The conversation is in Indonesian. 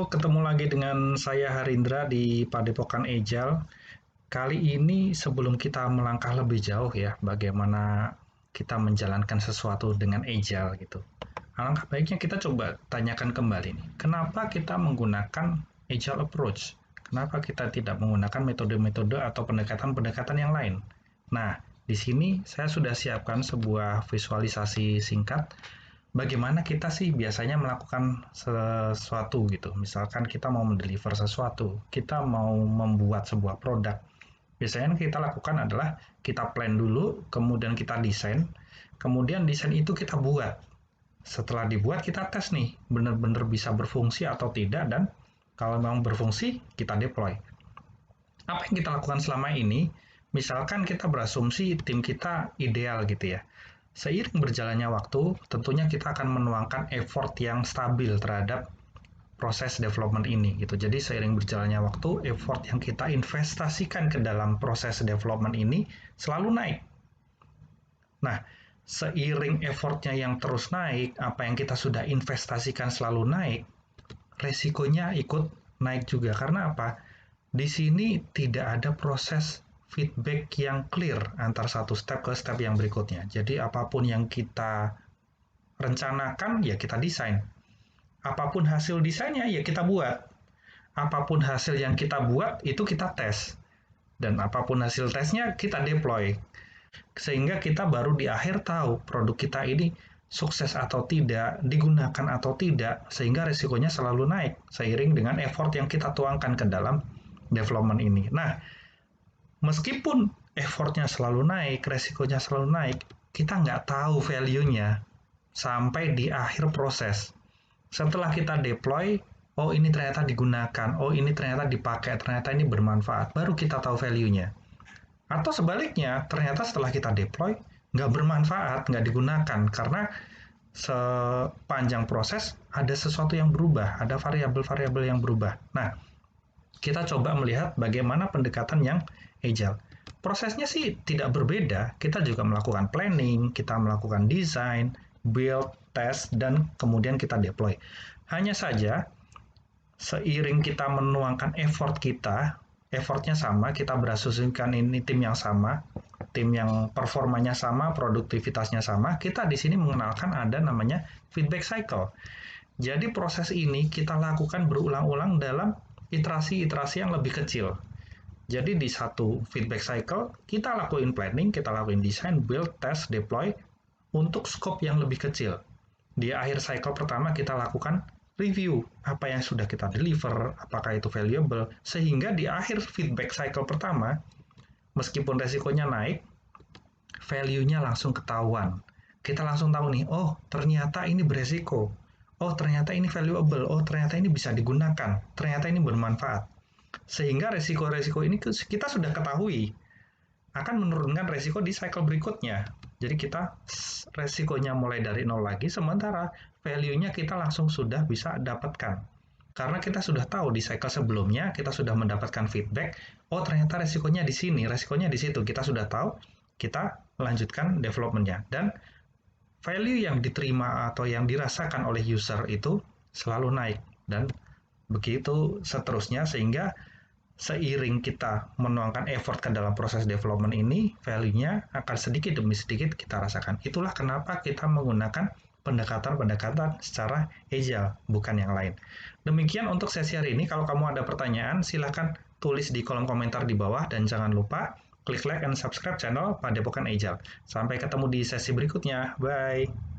ketemu lagi dengan saya Harindra di Padepokan Agile. Kali ini sebelum kita melangkah lebih jauh ya, bagaimana kita menjalankan sesuatu dengan Agile gitu. Alangkah baiknya kita coba tanyakan kembali nih, kenapa kita menggunakan Agile approach? Kenapa kita tidak menggunakan metode-metode atau pendekatan-pendekatan yang lain? Nah, di sini saya sudah siapkan sebuah visualisasi singkat bagaimana kita sih biasanya melakukan sesuatu gitu. Misalkan kita mau mendeliver sesuatu, kita mau membuat sebuah produk. Biasanya yang kita lakukan adalah kita plan dulu, kemudian kita desain, kemudian desain itu kita buat. Setelah dibuat kita tes nih, benar-benar bisa berfungsi atau tidak, dan kalau memang berfungsi, kita deploy. Apa yang kita lakukan selama ini? Misalkan kita berasumsi tim kita ideal gitu ya. Seiring berjalannya waktu, tentunya kita akan menuangkan effort yang stabil terhadap proses development ini gitu. Jadi seiring berjalannya waktu, effort yang kita investasikan ke dalam proses development ini selalu naik. Nah, seiring effortnya yang terus naik, apa yang kita sudah investasikan selalu naik, resikonya ikut naik juga. Karena apa? Di sini tidak ada proses feedback yang clear antar satu step ke step yang berikutnya. Jadi apapun yang kita rencanakan, ya kita desain. Apapun hasil desainnya, ya kita buat. Apapun hasil yang kita buat, itu kita tes. Dan apapun hasil tesnya, kita deploy. Sehingga kita baru di akhir tahu produk kita ini sukses atau tidak, digunakan atau tidak, sehingga risikonya selalu naik seiring dengan effort yang kita tuangkan ke dalam development ini. Nah, meskipun effortnya selalu naik, resikonya selalu naik, kita nggak tahu value-nya sampai di akhir proses. Setelah kita deploy, oh ini ternyata digunakan, oh ini ternyata dipakai, ternyata ini bermanfaat, baru kita tahu value-nya. Atau sebaliknya, ternyata setelah kita deploy, nggak bermanfaat, nggak digunakan, karena sepanjang proses ada sesuatu yang berubah, ada variabel-variabel yang berubah. Nah, kita coba melihat bagaimana pendekatan yang agile. Prosesnya sih tidak berbeda, kita juga melakukan planning, kita melakukan design, build, test, dan kemudian kita deploy. Hanya saja, seiring kita menuangkan effort kita, effortnya sama, kita berasumsikan ini tim yang sama, tim yang performanya sama, produktivitasnya sama, kita di sini mengenalkan ada namanya feedback cycle. Jadi proses ini kita lakukan berulang-ulang dalam iterasi-iterasi yang lebih kecil. Jadi di satu feedback cycle, kita lakuin planning, kita lakuin design, build, test, deploy untuk scope yang lebih kecil. Di akhir cycle pertama kita lakukan review, apa yang sudah kita deliver, apakah itu valuable, sehingga di akhir feedback cycle pertama, meskipun resikonya naik, value-nya langsung ketahuan. Kita langsung tahu nih, oh ternyata ini beresiko, oh ternyata ini valuable, oh ternyata ini bisa digunakan, ternyata ini bermanfaat. Sehingga resiko-resiko ini kita sudah ketahui, akan menurunkan resiko di cycle berikutnya. Jadi kita resikonya mulai dari nol lagi, sementara value-nya kita langsung sudah bisa dapatkan. Karena kita sudah tahu di cycle sebelumnya, kita sudah mendapatkan feedback, oh ternyata resikonya di sini, resikonya di situ, kita sudah tahu, kita lanjutkan development-nya. Dan value yang diterima atau yang dirasakan oleh user itu selalu naik, dan begitu seterusnya, sehingga seiring kita menuangkan effort ke dalam proses development ini, value-nya akan sedikit demi sedikit kita rasakan. Itulah kenapa kita menggunakan pendekatan-pendekatan secara agile, bukan yang lain. Demikian untuk sesi hari ini. Kalau kamu ada pertanyaan, silakan tulis di kolom komentar di bawah, dan jangan lupa klik like dan subscribe channel Padepokan Agile. Sampai ketemu di sesi berikutnya. Bye!